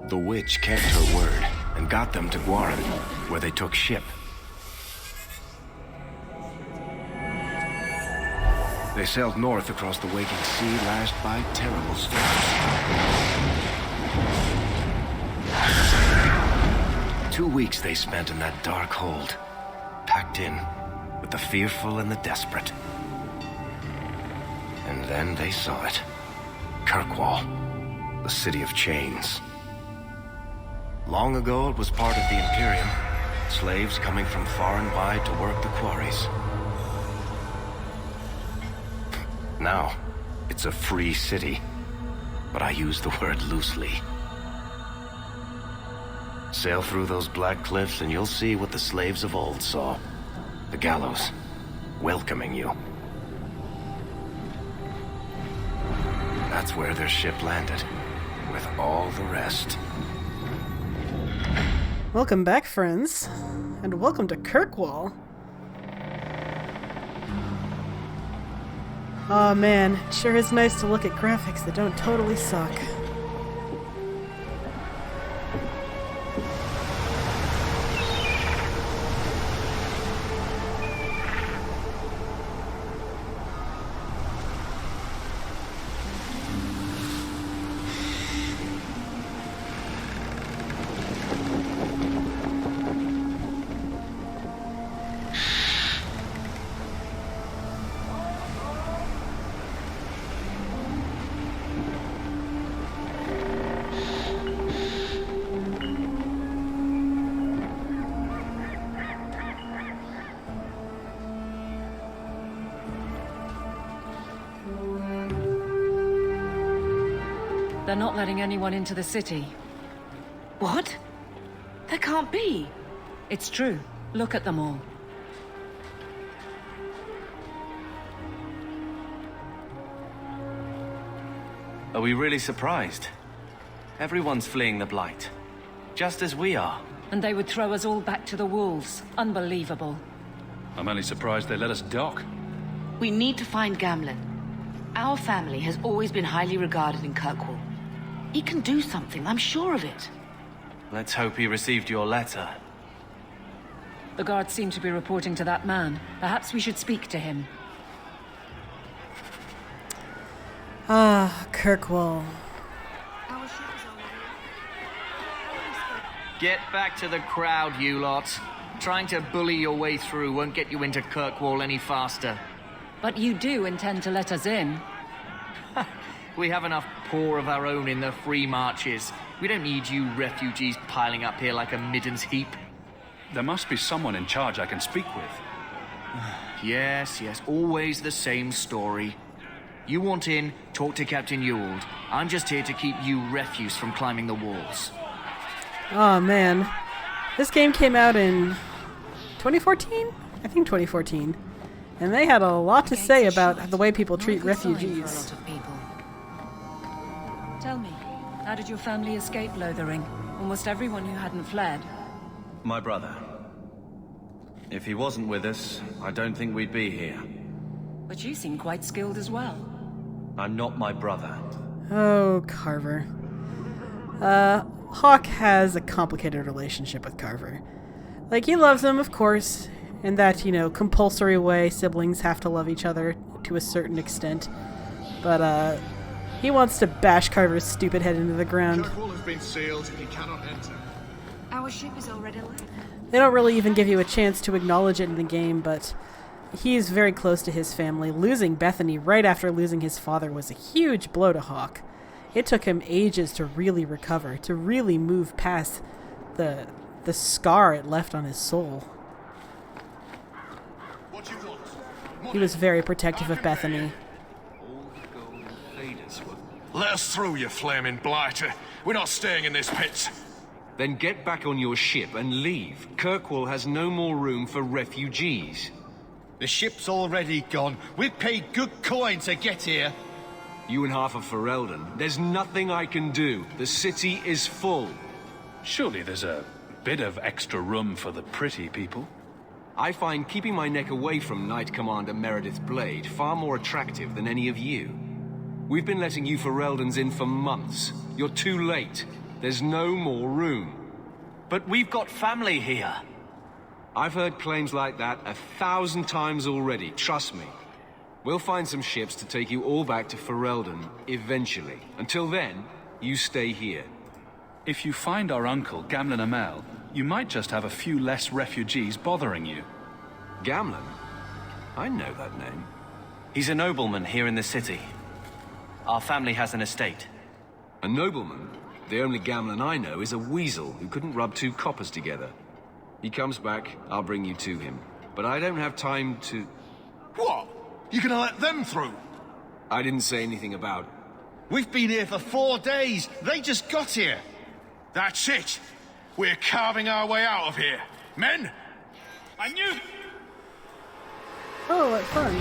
The witch kept her word and got them to Guaran, where they took ship. They sailed north across the waking sea, lashed by terrible storms. 2 weeks they spent in that dark hold, packed in with the fearful and the desperate. And then they saw it. Kirkwall, the city of chains. Long ago, it was part of the Imperium. Slaves coming from far and wide to work the quarries. Now, it's a free city, but I use the word loosely. Sail through those black cliffs and you'll see what the slaves of old saw. The gallows, welcoming you. That's where their ship landed, with all the rest. Welcome back, friends, and welcome to Kirkwall. Oh man, it sure is nice to look at graphics that don't totally suck. They're not letting anyone into the city. What? That can't be. It's true. Look at them all. Are we really surprised? Everyone's fleeing the Blight. Just as we are. And they would throw us all back to the wolves. Unbelievable. I'm only surprised they let us dock. We need to find Gamlen. Our family has always been highly regarded in Kirkwall. He can do something, I'm sure of it. Let's hope he received your letter. The guards seem to be reporting to that man. Perhaps we should speak to him. Ah, Kirkwall. Get back to the crowd, you lot. Trying to bully your way through won't get you into Kirkwall any faster. But you do intend to let us in. We have enough poor of our own in the free marches. We don't need you refugees piling up here like a midden's heap. There must be someone in charge I can speak with. Yes, always the same story. You want in, talk to Captain Ewald. I'm just here to keep you refuse from climbing the walls. Oh man. This game came out in 2014? I think 2014. And they had a lot to say about the way people treat refugees. Tell me, how did your family escape Lothering? Almost everyone who hadn't fled. My brother. If he wasn't with us, I don't think we'd be here. But you seem quite skilled as well. I'm not my brother. Oh, Carver. Hawk has a complicated relationship with Carver. Like, he loves him, of course, in that, compulsory way siblings have to love each other to a certain extent. But, he wants to bash Carver's stupid head into the ground. Kirkwall has been sealed. He cannot enter. Our ship is already left. They don't really even give you a chance to acknowledge it in the game, but he's very close to his family. Losing Bethany right after losing his father was a huge blow to Hawk. It took him ages to really recover, to really move past the scar it left on his soul. What you want? He was very protective of Bethany. Let us through, you flaming blighter. We're not staying in this pit. Then get back on your ship and leave. Kirkwall has no more room for refugees. The ship's already gone. We've paid good coin to get here. You and half of Ferelden. There's nothing I can do. The city is full. Surely there's a bit of extra room for the pretty people. I find keeping my neck away from Knight Commander Meredith Blade far more attractive than any of you. We've been letting you Fereldans in for months. You're too late. There's no more room. But we've got family here. I've heard claims like that 1,000 times already, trust me. We'll find some ships to take you all back to Ferelden, eventually. Until then, you stay here. If you find our uncle, Gamlen Amel, you might just have a few less refugees bothering you. Gamlen? I know that name. He's a nobleman here in the city. Our family has an estate. A nobleman? The only Gamlen I know is a weasel who couldn't rub two coppers together. He comes back, I'll bring you to him. But I don't have time to... What? You gonna let them through? I didn't say anything about... We've been here for 4 days. They just got here. That's it. We're carving our way out of here. Men? I knew... Oh, what fun.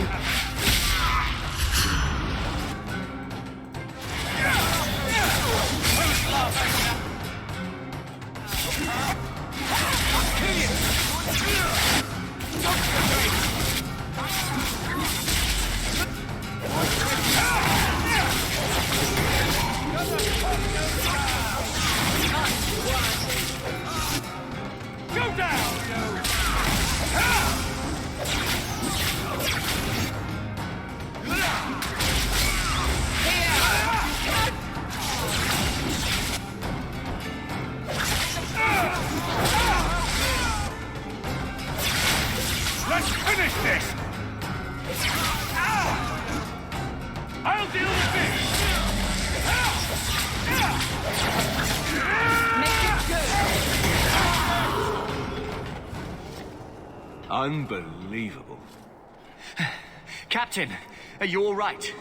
Go down! Let's finish this! I'll deal with this! Unbelievable. Captain, are you all right?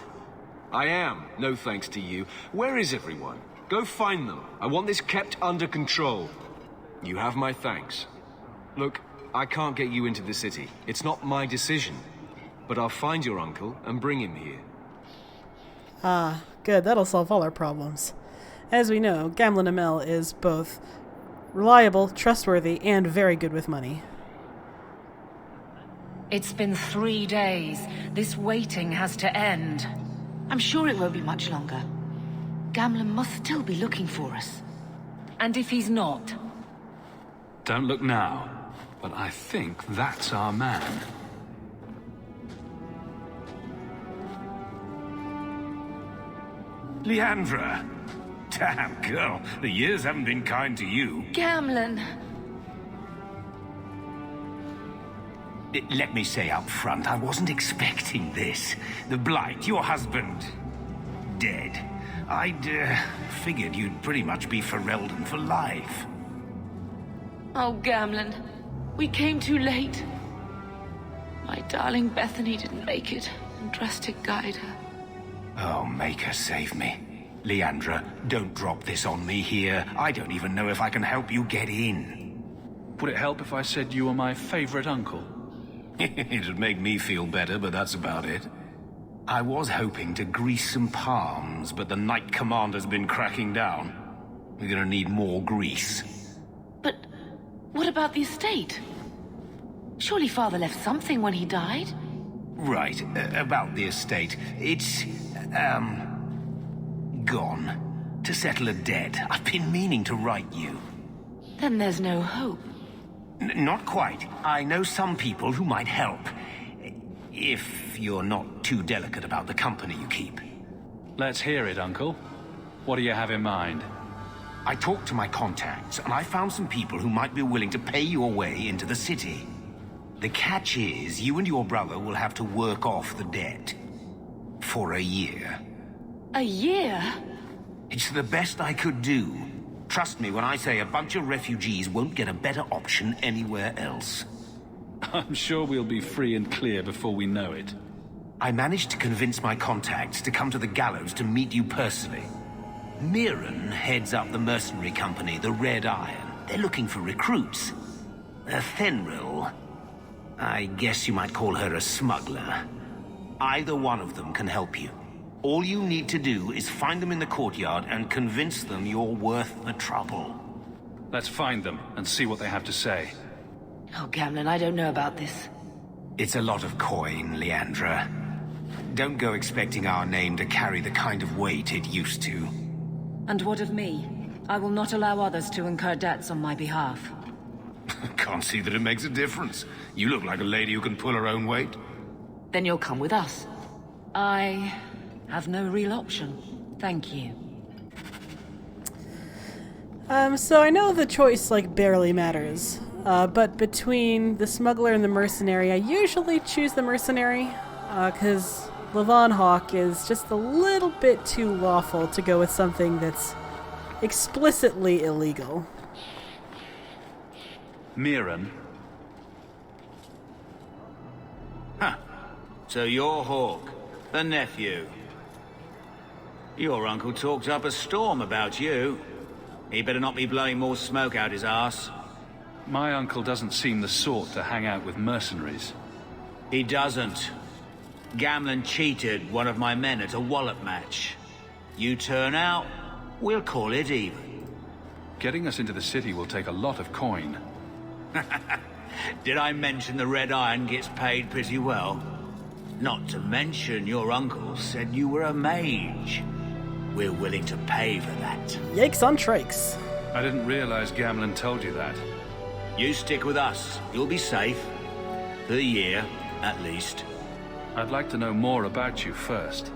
I am, no thanks to you. Where is everyone? Go find them. I want this kept under control. You have my thanks. Look, I can't get you into the city. It's not my decision. But I'll find your uncle and bring him here. Ah, good. That'll solve all our problems. As we know, Gamlen Amel is both reliable, trustworthy, and very good with money. It's been 3 days. This waiting has to end. I'm sure it won't be much longer. Gamlen must still be looking for us. And if he's not? Don't look now, but I think that's our man. Leandra! Damn, girl, the years haven't been kind to you. Gamlen! Let me say up front, I wasn't expecting this. The Blight, your husband, dead. I'd figured you'd pretty much be Ferelden for life. Oh, Gamlen. We came too late. My darling Bethany didn't make it, and Drastic guide her. Oh, make her save me. Leandra, don't drop this on me here. I don't even know if I can help you get in. Would it help if I said you were my favorite uncle? It'd make me feel better, but that's about it. I was hoping to grease some palms, but the Knight Commander's been cracking down. We're gonna need more grease. But what about the estate? Surely Father left something when he died? Right, about the estate. It's, gone. To settle a debt. I've been meaning to write you. Then there's no hope. Not quite. I know some people who might help. If you're not too delicate about the company you keep. Let's hear it, Uncle. What do you have in mind? I talked to my contacts, and I found some people who might be willing to pay your way into the city. The catch is, you and your brother will have to work off the debt. For a year. A year? It's the best I could do. Trust me when I say a bunch of refugees won't get a better option anywhere else. I'm sure we'll be free and clear before we know it. I managed to convince my contacts to come to the gallows to meet you personally. Mirren heads up the mercenary company, the Red Iron. They're looking for recruits. Fenril, I guess you might call her a smuggler. Either one of them can help you. All you need to do is find them in the courtyard and convince them you're worth the trouble. Let's find them and see what they have to say. Oh, Gamlen, I don't know about this. It's a lot of coin, Leandra. Don't go expecting our name to carry the kind of weight it used to. And what of me? I will not allow others to incur debts on my behalf. Can't see that it makes a difference. You look like a lady who can pull her own weight. Then you'll come with us. I have no real option. Thank you. So I know the choice, like, barely matters. But between the smuggler and the mercenary, I usually choose the mercenary, because Levon Hawk is just a little bit too lawful to go with something that's explicitly illegal. Mirren. Huh. So you're Hawk, the nephew. Your uncle talked up a storm about you. He better not be blowing more smoke out his arse. My uncle doesn't seem the sort to hang out with mercenaries. He doesn't. Gamlen cheated one of my men at a wallop match. You turn out, we'll call it even. Getting us into the city will take a lot of coin. Did I mention the Red Iron gets paid pretty well? Not to mention your uncle said you were a mage. We're willing to pay for that. Yikes on trikes. I didn't realize Gamlen told you that. You stick with us. You'll be safe. For a year, at least. I'd like to know more about you first.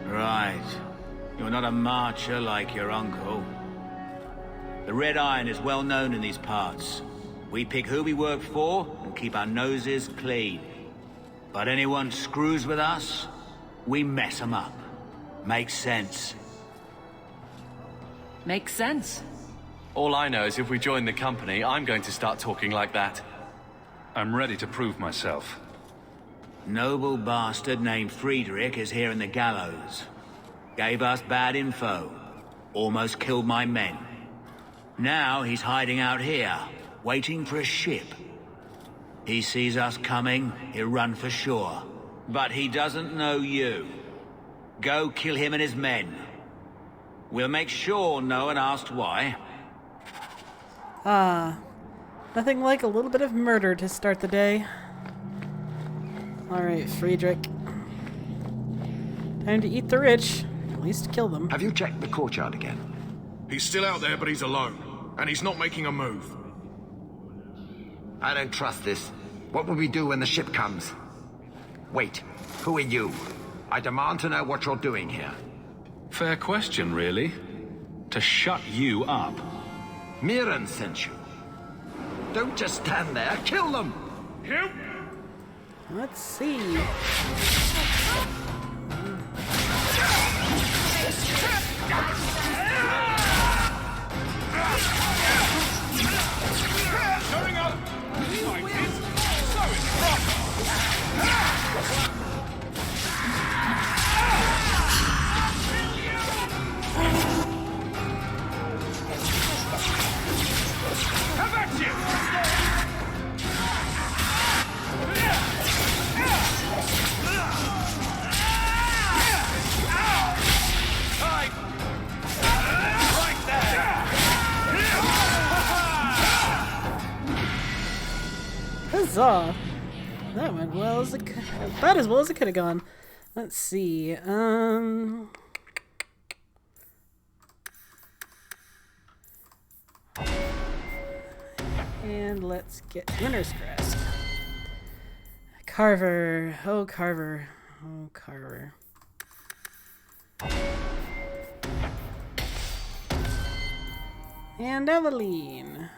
Right. You're not a marcher like your uncle. The Red Iron is well known in these parts. We pick who we work for and keep our noses clean. But anyone screws with us, we mess them up. Makes sense. Makes sense. All I know is if we join the company, I'm going to start talking like that. I'm ready to prove myself. Noble bastard named Friedrich is here in the gallows. Gave us bad info. Almost killed my men. Now he's hiding out here, waiting for a ship. He sees us coming, he'll run for shore. But he doesn't know you. Go kill him and his men. We'll make sure no one asks why. Nothing like a little bit of murder to start the day. Alright, Friedrich. Time to eat the rich. At least kill them. Have you checked the courtyard again? He's still out there, but he's alone. And he's not making a move. I don't trust this. What will we do when the ship comes? Wait, who are you? I demand to know what you're doing here. Fair question, really. To shut you up. Mirren sent you. Don't just stand there, kill them! You? Let's see. Going up! Like this? So it's rough! How about you? Huzzah! That went well as it about as well as it could have gone. Let's see. And let's get Winter's Crest. Carver. Oh, Carver. Oh, Carver. And Eveline.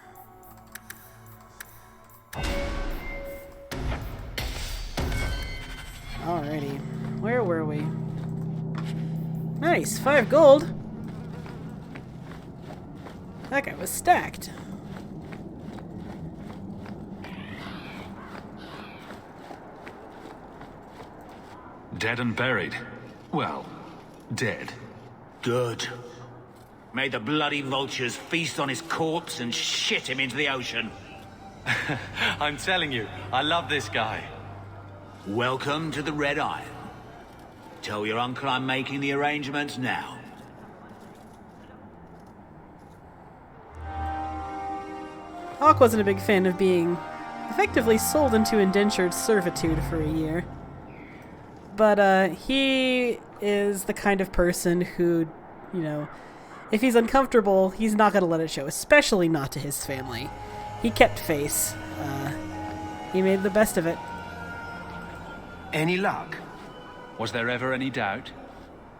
Alrighty. Where were we? Nice. 5 gold. That guy was stacked. Dead and buried. Well, dead. Good. May the bloody vultures feast on his corpse and shit him into the ocean. I'm telling you, I love this guy. Welcome to the Red Iron. Tell your uncle I'm making the arrangements now. Hawk wasn't a big fan of being effectively sold into indentured servitude for a year. But he is the kind of person who, you know, if he's uncomfortable, he's not going to let it show, especially not to his family. He kept face. He made the best of it. Any luck? Was there ever any doubt?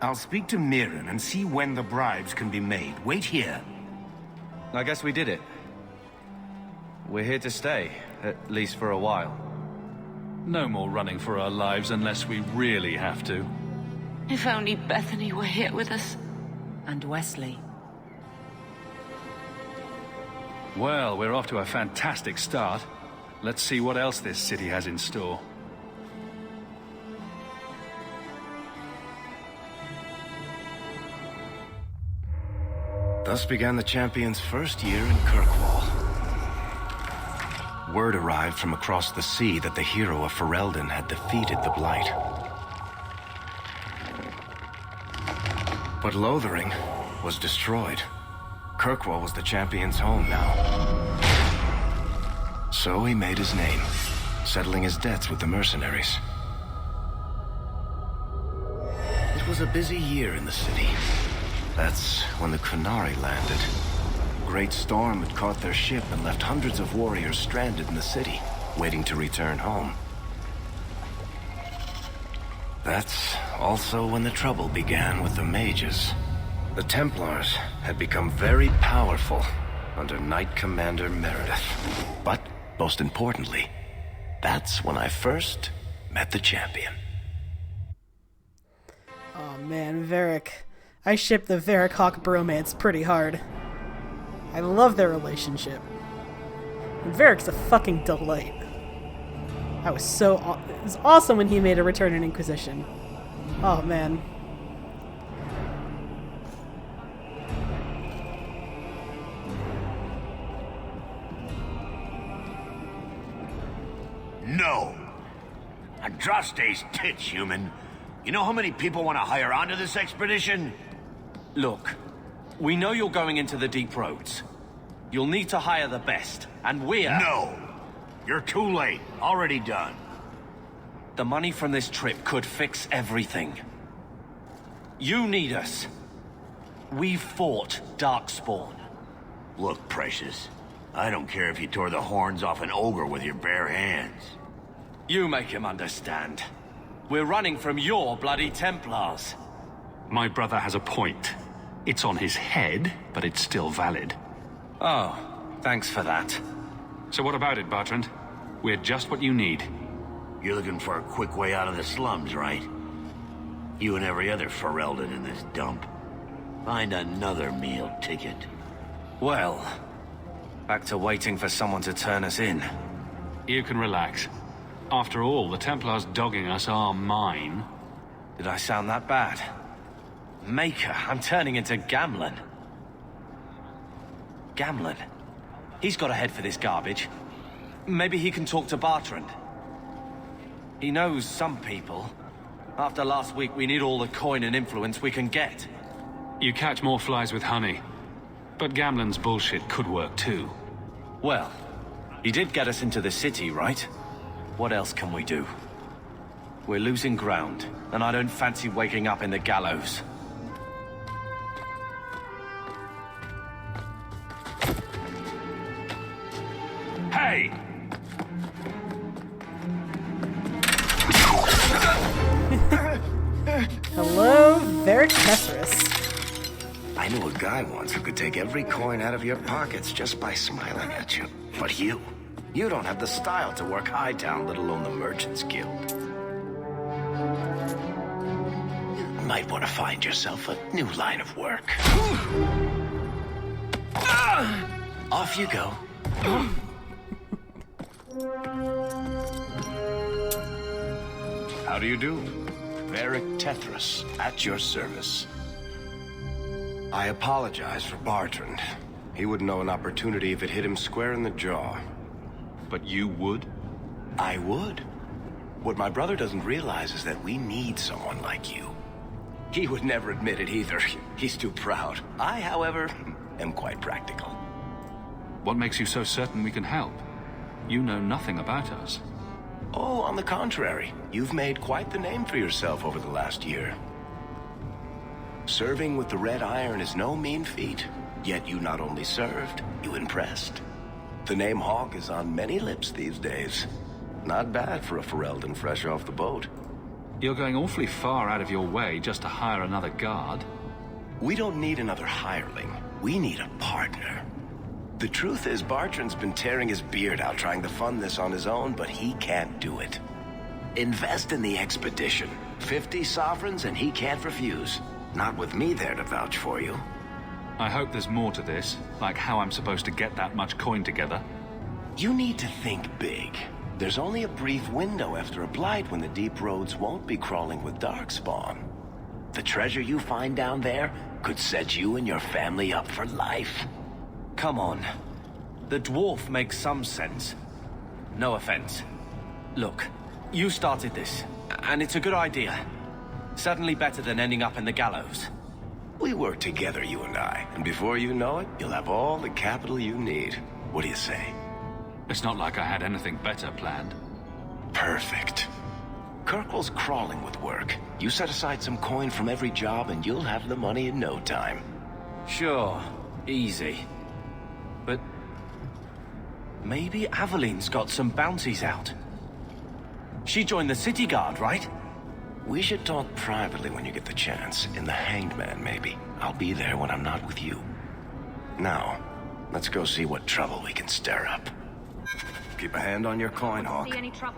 I'll speak to Mirren and see when the bribes can be made. Wait here. I guess we did it. We're here to stay, at least for a while. No more running for our lives unless we really have to. If only Bethany were here with us. And Wesley. Well, we're off to a fantastic start. Let's see what else this city has in store. Thus began the champion's first year in Kirkwall. Word arrived from across the sea that the hero of Ferelden had defeated the Blight. But Lothering was destroyed. Kirkwall was the champion's home now. So he made his name, settling his debts with the mercenaries. It was a busy year in the city. That's when the Kunari landed. A great storm had caught their ship and left hundreds of warriors stranded in the city, waiting to return home. That's also when the trouble began with the mages. The Templars had become very powerful under Knight Commander Meredith. But, most importantly, that's when I first met the champion. Oh man, Varric. I ship the Varric-Hawk bromance pretty hard. I love their relationship. And Varric's a fucking delight. It was awesome when he made a return in Inquisition. Oh man. No. Andraste's tits, human. You know how many people want to hire onto this expedition? Look, we know you're going into the deep roads. You'll need to hire the best, and we're... No. You're too late. Already done. The money from this trip could fix everything. You need us. We've fought Darkspawn. Look, Precious. I don't care if you tore the horns off an ogre with your bare hands. You make him understand. We're running from your bloody Templars. My brother has a point. It's on his head, but it's still valid. Oh, thanks for that. So what about it, Bertrand? We're just what you need. You're looking for a quick way out of the slums, right? You and every other Ferelden in this dump. Find another meal ticket. Well, back to waiting for someone to turn us in. You can relax. After all, the Templars dogging us are mine. Did I sound that bad? Maker, I'm turning into Gamlen. Gamlen? He's got a head for this garbage. Maybe he can talk to Bertrand. He knows some people. After last week, we need all the coin and influence we can get. You catch more flies with honey. But Gamlen's bullshit could work too. Well, he did get us into the city, right? What else can we do? We're losing ground, and I don't fancy waking up in the gallows. Hey! Hello, Varric Tessera's. I knew a guy once who could take every coin out of your pockets just by smiling at you. But you don't have the style to work Hightown, let alone the Merchants Guild. You might want to find yourself a new line of work. Off you go. How do you do? Varric Tethras, at your service. I apologize for Bertrand. He wouldn't know an opportunity if it hit him square in the jaw. But you would? I would. What my brother doesn't realize is that we need someone like you. He would never admit it either. He's too proud. I, however, am quite practical. What makes you so certain we can help? You know nothing about us. Oh, on the contrary. You've made quite the name for yourself over the last year. Serving with the Red Iron is no mean feat. Yet you not only served, you impressed. The name Hawk is on many lips these days. Not bad for a Ferelden fresh off the boat. You're going awfully far out of your way just to hire another guard. We don't need another hireling. We need a partner. The truth is, Bartrand's been tearing his beard out trying to fund this on his own, but he can't do it. Invest in the expedition. 50 sovereigns and he can't refuse. Not with me there to vouch for you. I hope there's more to this, like how I'm supposed to get that much coin together. You need to think big. There's only a brief window after a blight when the deep roads won't be crawling with darkspawn. The treasure you find down there could set you and your family up for life. Come on. The dwarf makes some sense. No offense. Look, you started this, and it's a good idea. Certainly better than ending up in the gallows. We work together, you and I, and before you know it, you'll have all the capital you need. What do you say? It's not like I had anything better planned. Perfect. Kirkwall's crawling with work. You set aside some coin from every job and you'll have the money in no time. Sure, easy. But maybe Aveline's got some bounties out. She joined the city guard, right? We should talk privately when you get the chance. In the Hanged Man, maybe. I'll be there when I'm not with you. Now, let's go see what trouble we can stir up. Keep a hand on your coin, Hawk.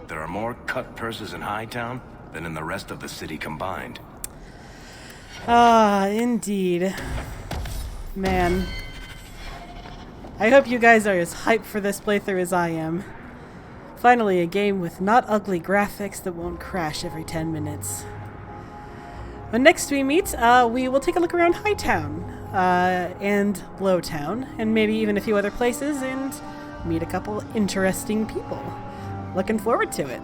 There are more cut purses in Hightown than in the rest of the city combined. Ah, indeed. Man. I hope you guys are as hyped for this playthrough as I am. Finally, a game with not ugly graphics that won't crash every 10 minutes. When next we meet, we will take a look around Hightown, and Lowtown, and maybe even a few other places, and meet a couple interesting people. Looking forward to it.